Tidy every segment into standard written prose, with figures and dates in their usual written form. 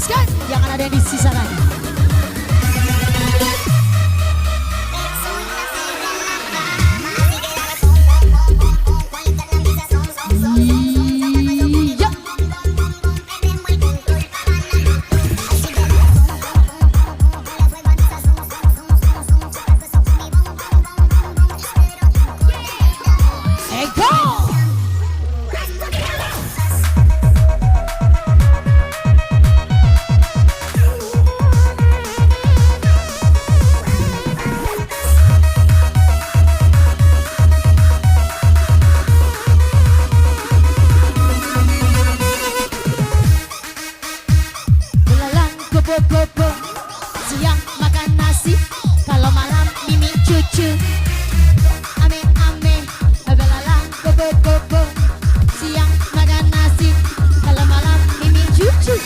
tuntaskan, jangan ada yang disisakan. Siang makan nasi, kalau malam mimi cucu. Ame ame, belalang bobo bobo. Siang makan nasi, kalau malam mimi cucu.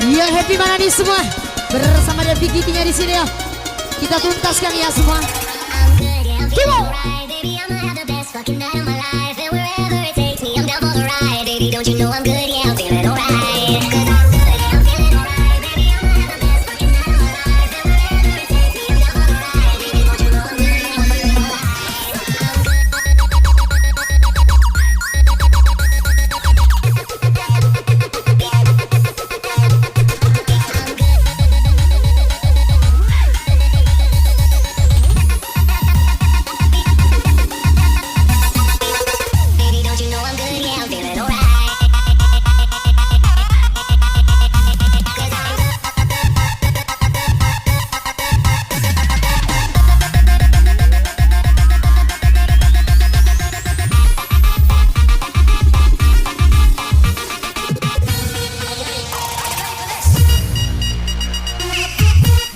Yang happy mana nih semua? Bersama Devi Gitinya di sini ya. Kita tuntaskan ya semua. Kimo.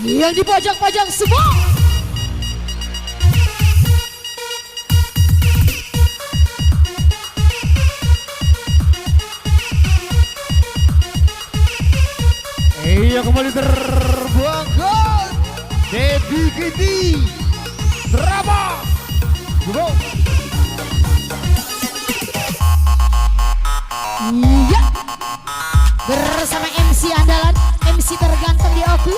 Yang di pojok-pojok semua. Iya, kembali terbangkan Devi Giti drama bro. Iya, bersama MC andalan, MC terganteng di aku.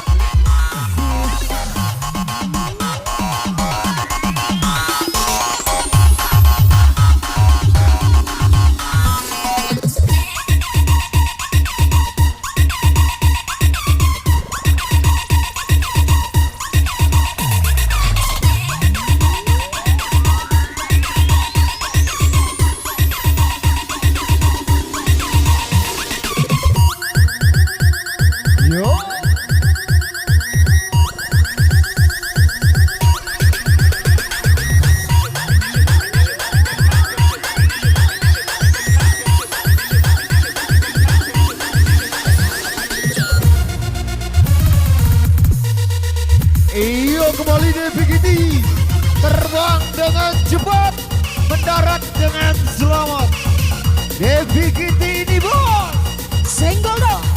Iyo kembali DVGT, terbang dengan cepat, mendarat dengan selamat. DVGT ini bos, senggol dong.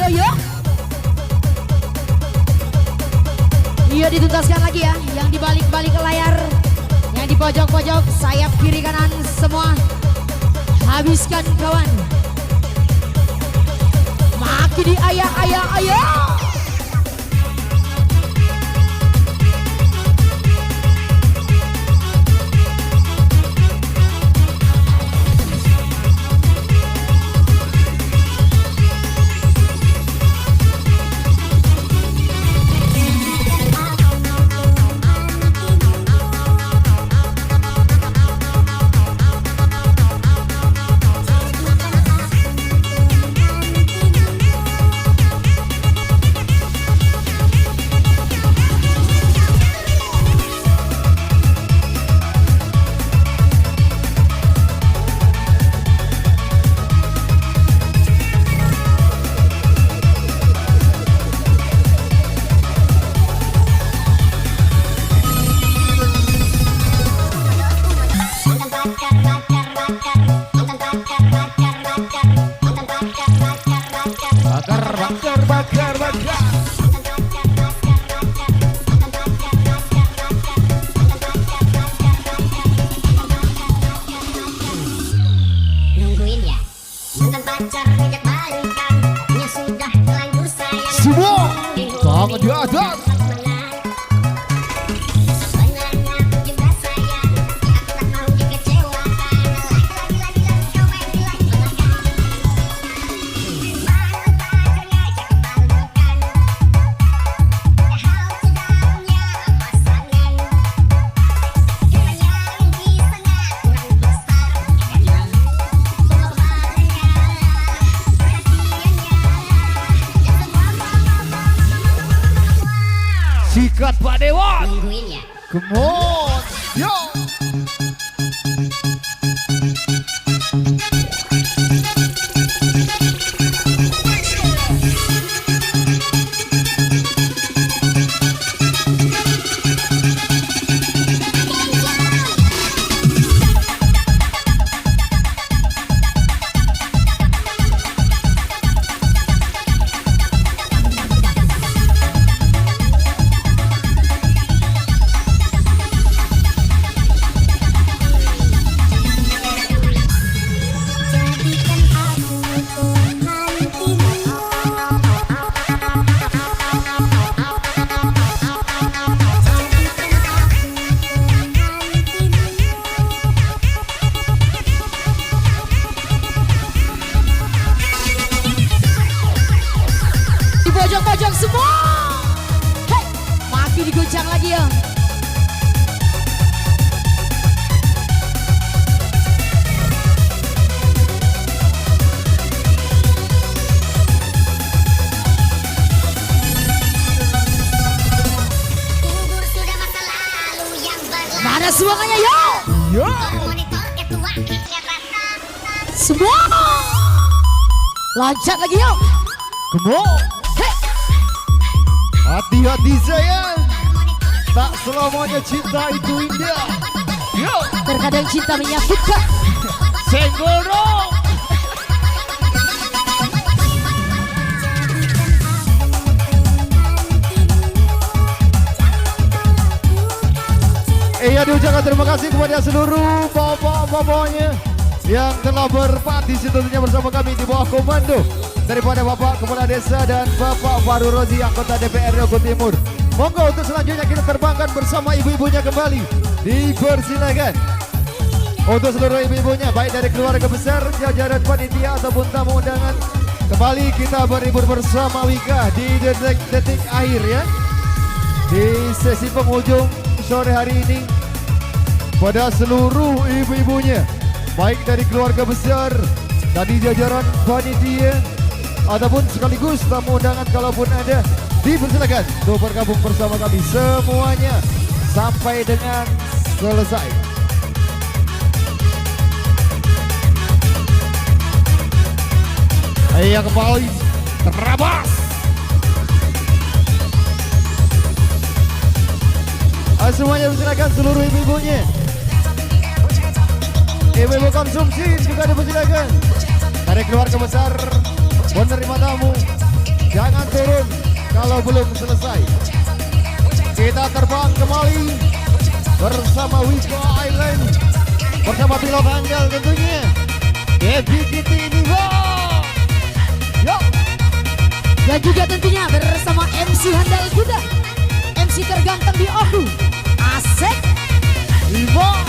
Yo. Iya dituntaskan lagi ya, yang di balik-balik layar, yang di pojok-pojok, sayap kiri kanan semua habiskan kawan. Maki di ayah. Bakar. Nungguin ya, mantan pacar ngajak balikan, ya sudah telanjur sayang. Semua tangan di atas. Sebenarnya aku juga sayang, aku tak mau dikecewakan. Lagi kau main bilang belakang. Mantan pacar ngajak balikan, padahal sudah punya pasangan. Kiranya di sana kurang besar. Sikat Pak Dewan. Nungguin ya. Come on. Yo. pojok-pojok semua. Hei, makin diguncang lagi ya. Kubur sudah masa lalu yang berlalu. Mana semuanya yo? Yo. Monitor ketua kerasa. Semua. Loncat lagi yo. Come on. Hei, Hati-hati sayang. Tak selamanya cinta itu indah. Yo. terkadang cinta menyakitkan. Senggol dong. Iya diucapkan terima kasih kepada seluruh bapak-bapaknya yang telah berpartisipasi tentunya bersama kami di bawah komando daripada Bapak Kepala Desa dan Bapak Faru Rozi anggota DPRD Ogo Timur. Monggo untuk selanjutnya kita terbangkan bersama ibu-ibunya kembali. Dipersilakan. Untuk seluruh ibu-ibunya baik dari keluarga besar, jajaran panitia ataupun tamu undangan, kembali kita berhibur bersama Wika di detik-detik akhir ya. Di sesi penghujung sore hari ini pada seluruh ibu-ibunya baik dari keluarga besar, tadi jajaran panitia ataupun sekaligus tamu undangan kalaupun ada, dipersilakan untuk bergabung bersama kami semuanya sampai dengan selesai. Ayo kembali terabas. Semuanya persilakan seluruh ibu-ibunya. Ibu-ibu konsumsi juga dipersilakan. Dari keluarga besar penerima tamu, jangan turun kalau belum selesai. Kita terbang kembali bersama Wika Island, bersama pilot handal tentunya Devi Kitty Diva. Yo. Dan juga tentunya bersama MC handal kita, MC terganteng di Oku, Asep Diva.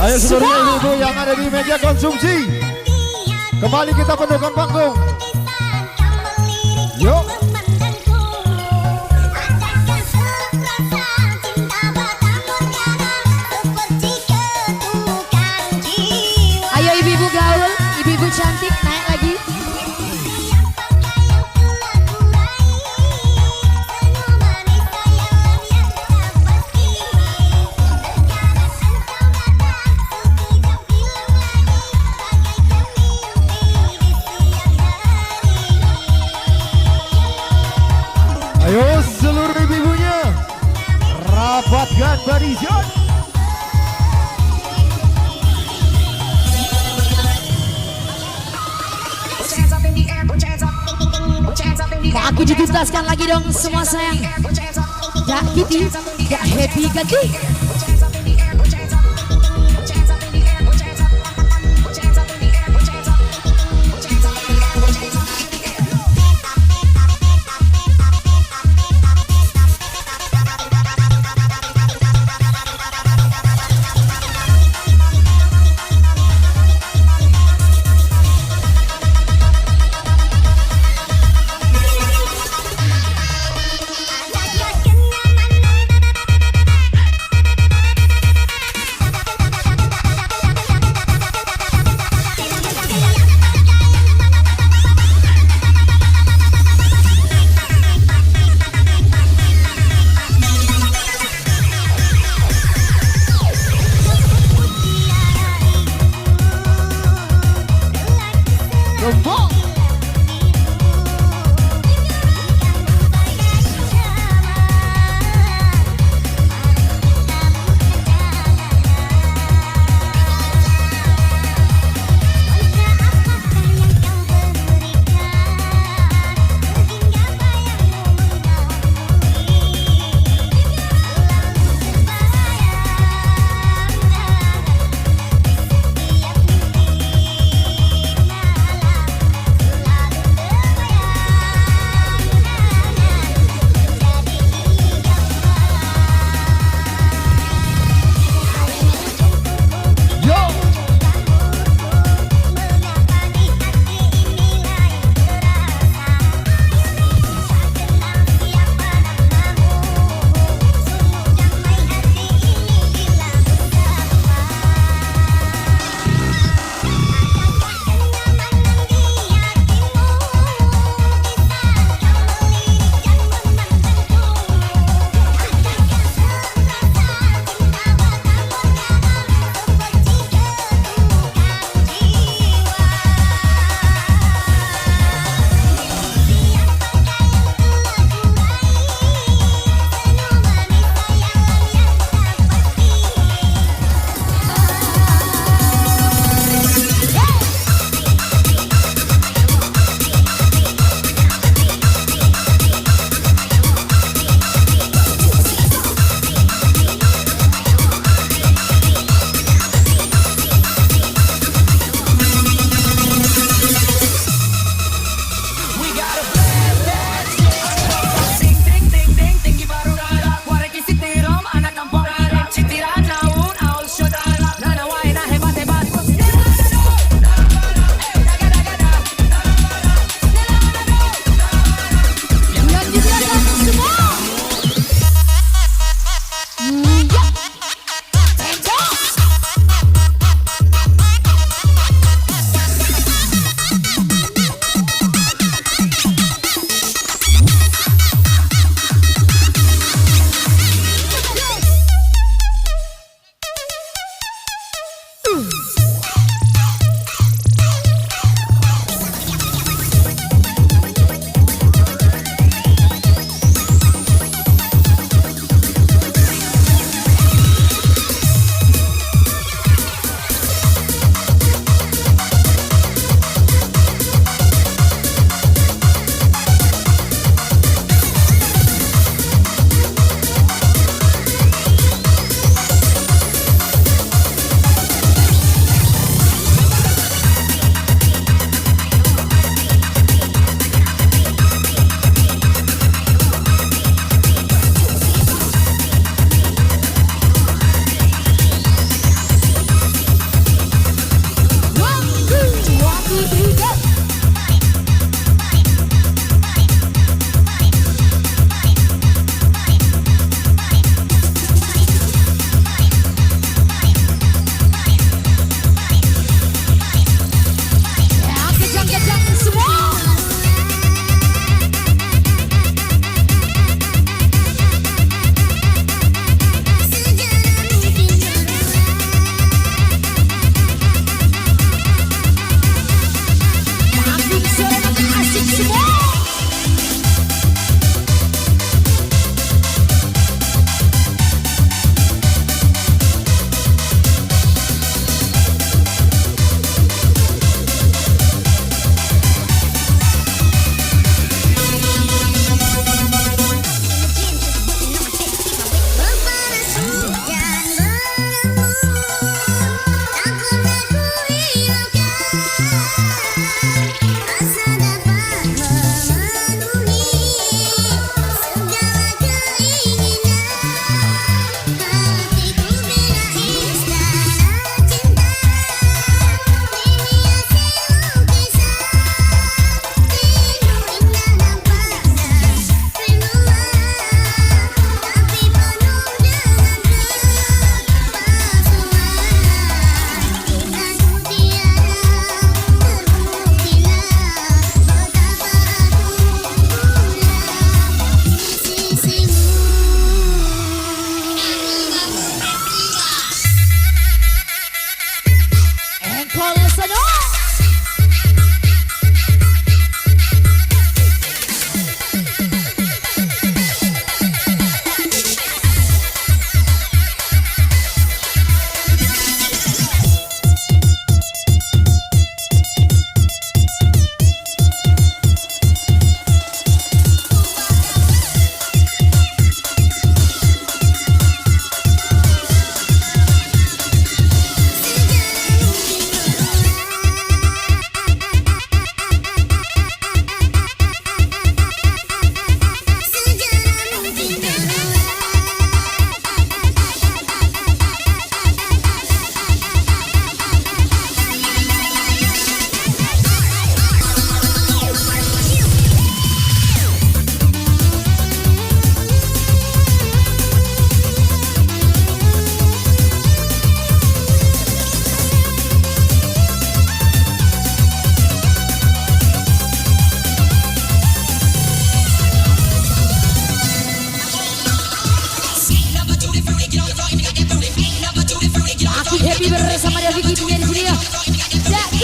Ayo seluruh ibu-ibu yang ada di meja konsumsi, kembali kita penuhkan panggung. Yuk. Ayo ibu-ibu gaul, ibu-ibu cantik naik lagi. Ayo seluruh ibu-ibunya, rapatkan barisan. Aku dituntaskan lagi dong semua sayang. Gak gitu, gak happy ganti.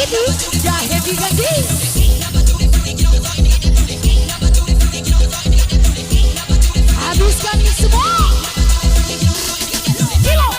Jadi dah happy ganti. Habiskan semua. Kilo.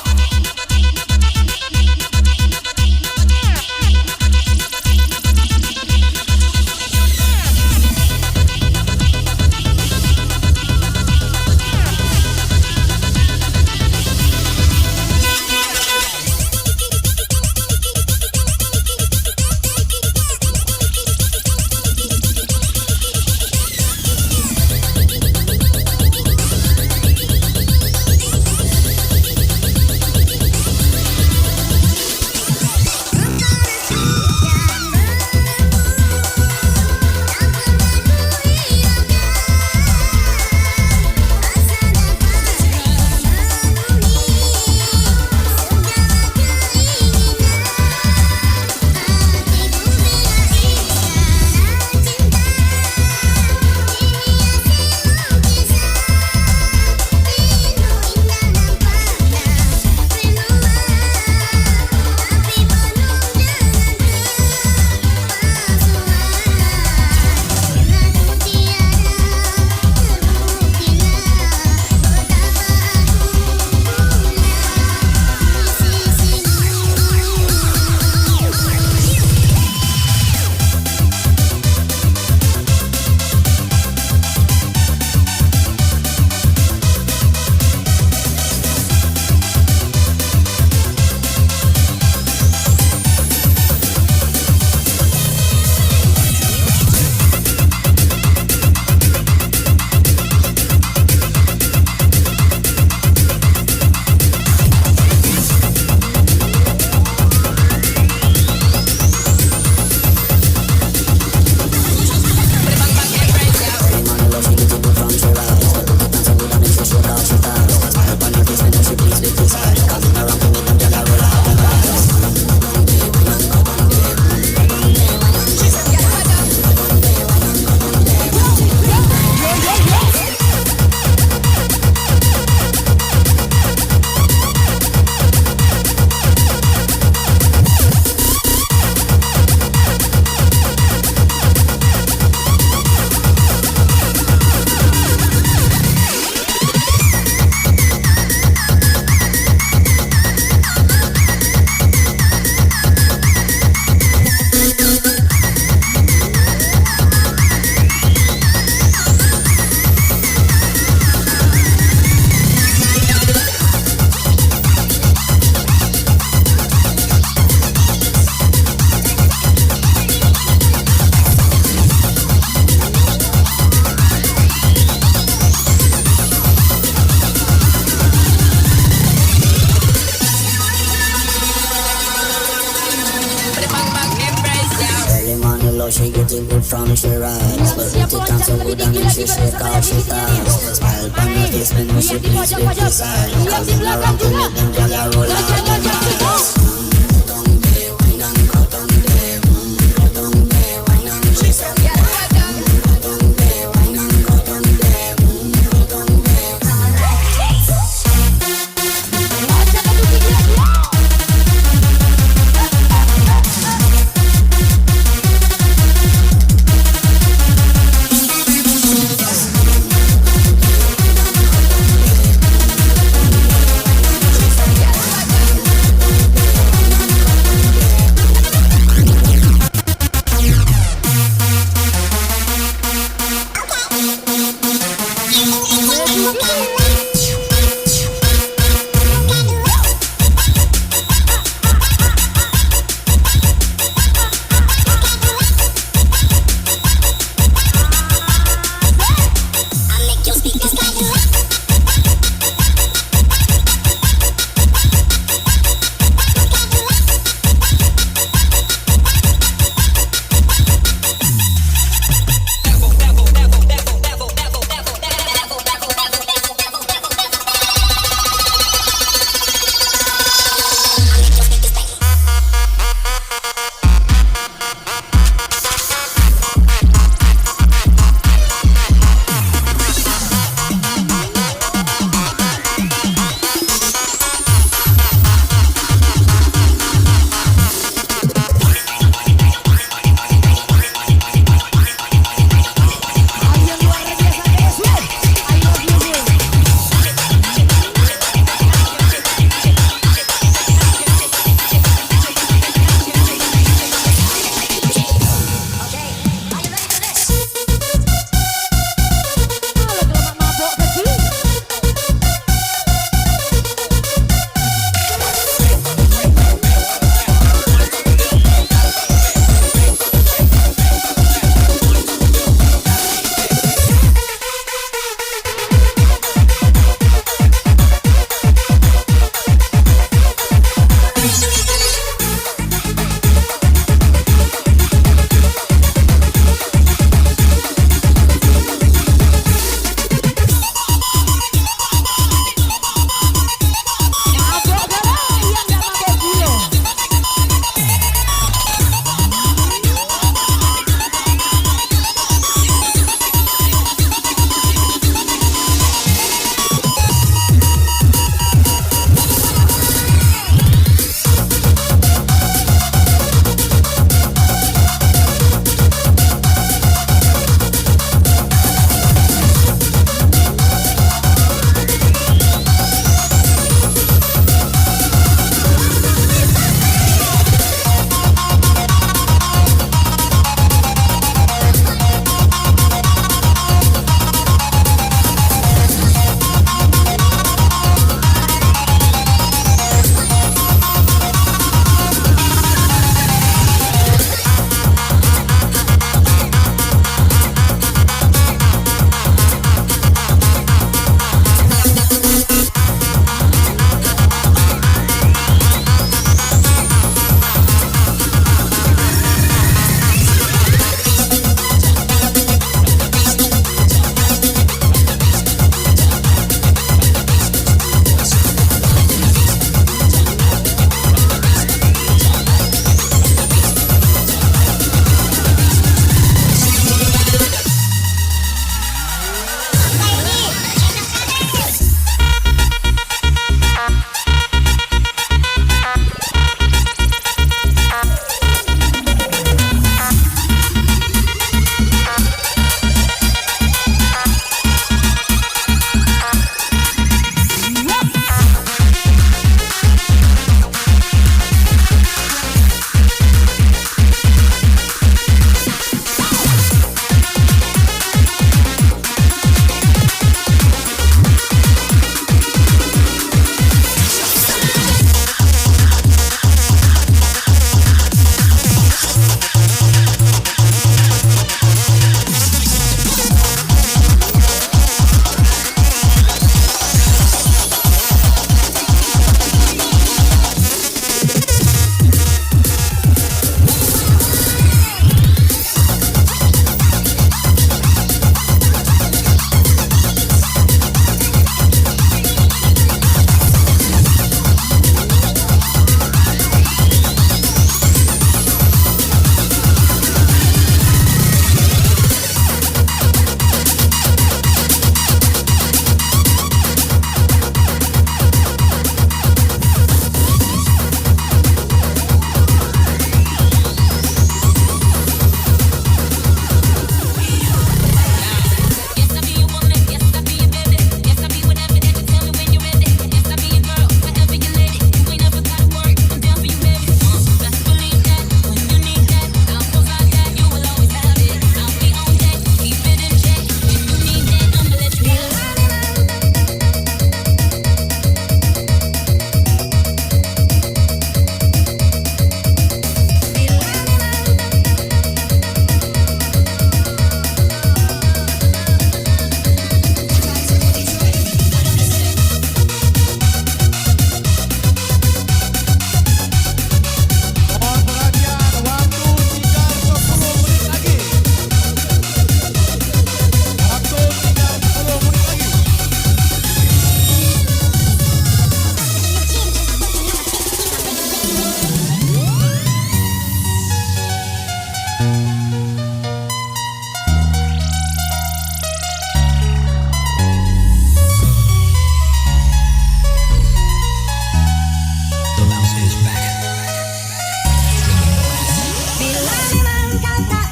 She getting good from she rise, but it comes so good and then she shake off she ties. Smile on her face when she please with the side. Coming around to make them jolly roll out.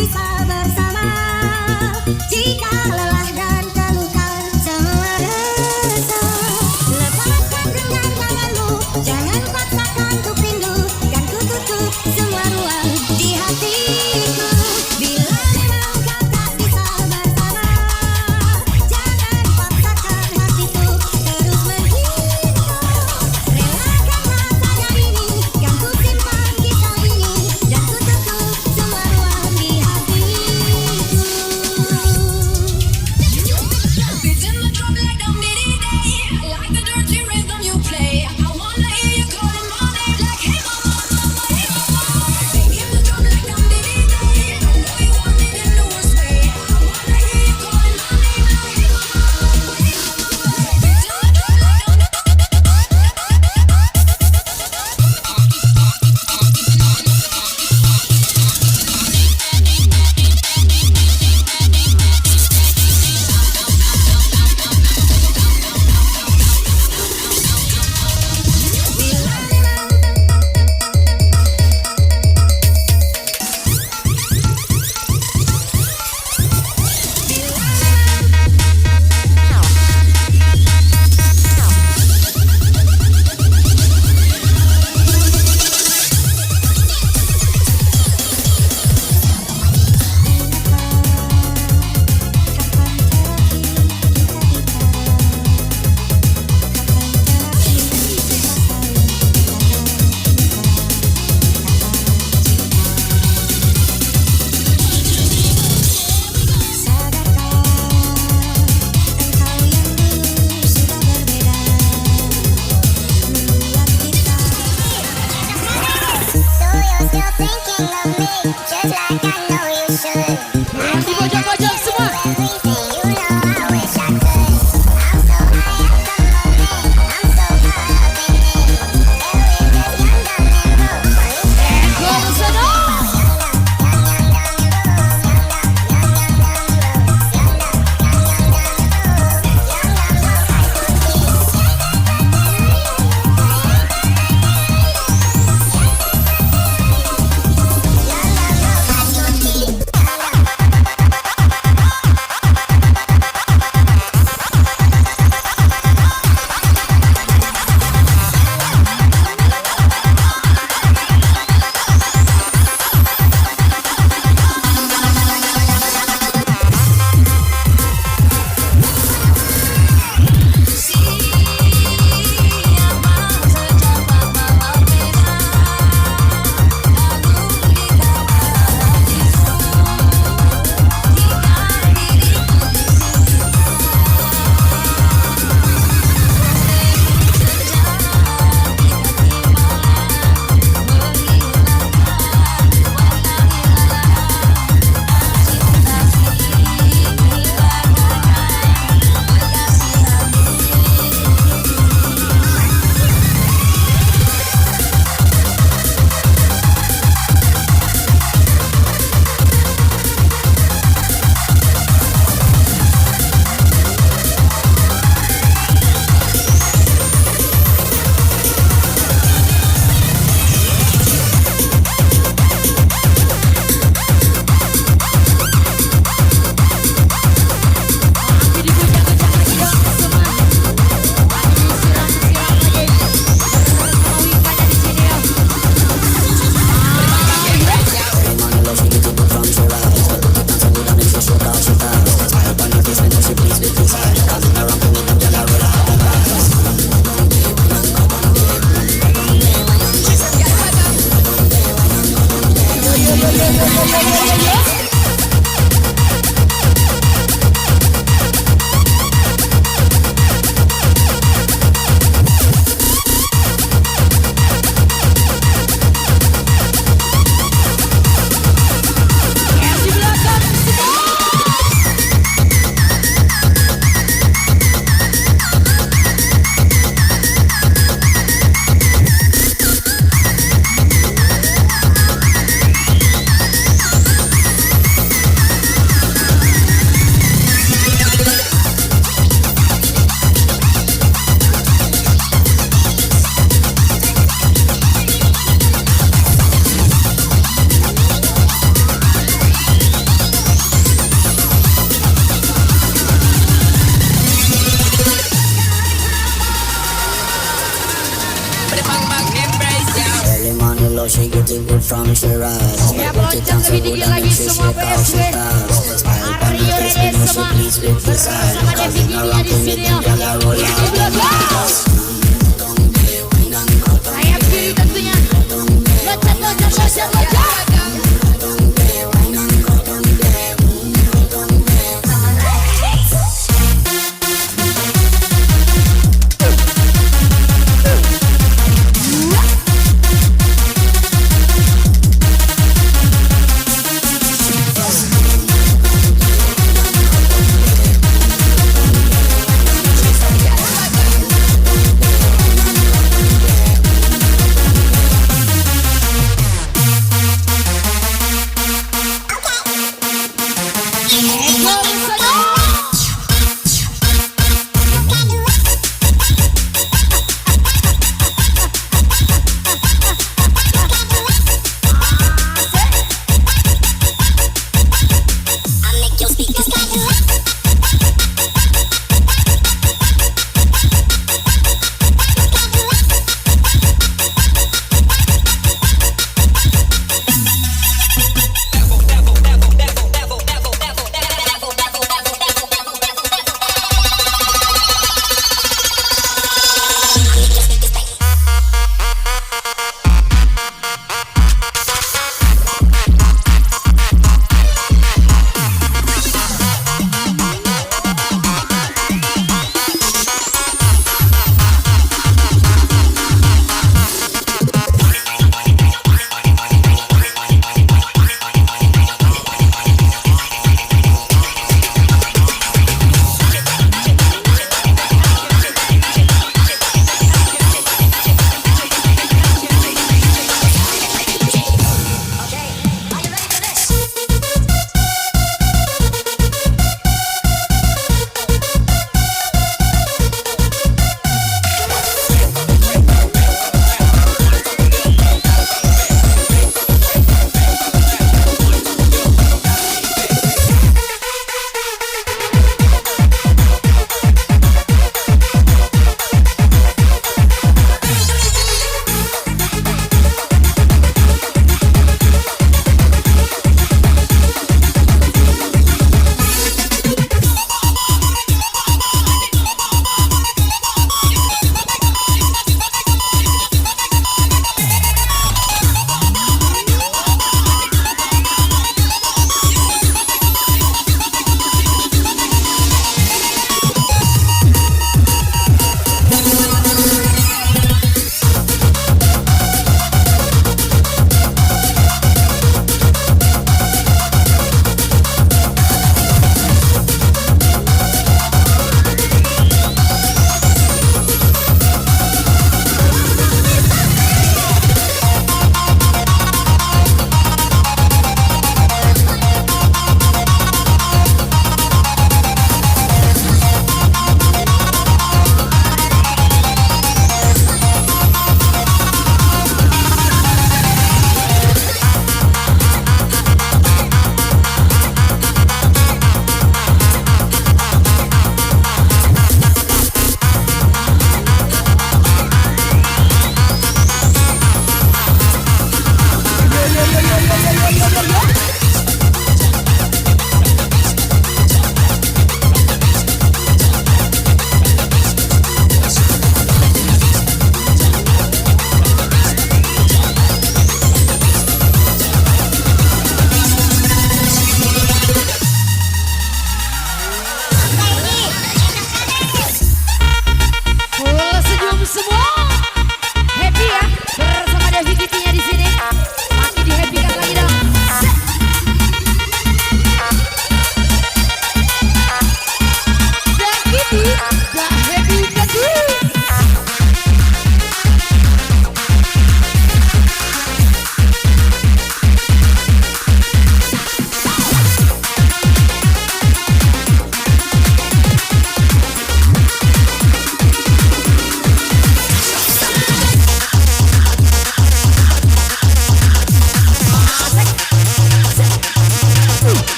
bisa bersama. Jika lelah dan terluka semua rasa, lepaskan genggam tanganmu, jangan paksakan untuk rindu, kan ku tutup semua ruang di hatiku. Bila memang kau tak bisa bersama, jangan paksakan hatiku terus menghilang. Relakan rasanya ini, kan ku simpan kisah ini, dan ku tutup semua ruang di hatiku. Beats in the drum like dum diddy day, like the dirty rhythm you play. I wanna hear you calling my name like hey mama, mama, hey mama. Banging the drum like dum diddy day. I know you want it in the worst way. I wanna hear you calling my name like hey mama, mama, hey mama. Beats in the drum like dum. So you're still thinking of me, just like I know you should. Yang di pojok-pojok semua. Everything you know, I wish I could. I'm so high at the moment, I'm so high up in it. There we just young, dumb, and broke. Gong sedang. she rise. Ya, Put it on so lebih good dikit and lagi make she semua shake how she PSW. dance. Smile on Are the you face, ready make she semua? please with the side. Bersama Come Devi in Ginia around di to me, sini then ya. girl, I roll Di out. belakang. Sayap kiri tentunya. Loncat, loncat, loncat, loncat.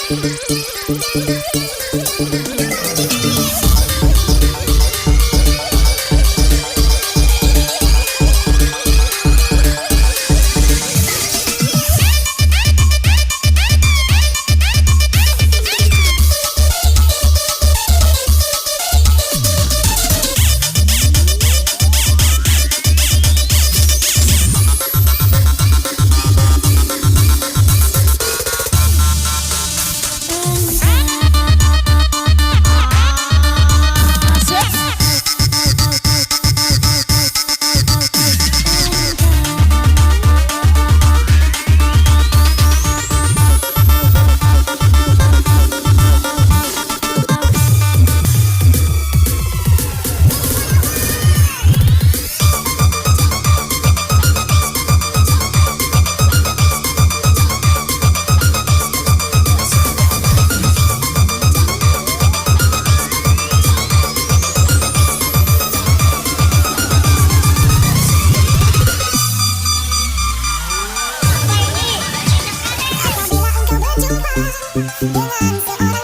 Apabila engkau berjumpa dengan seorang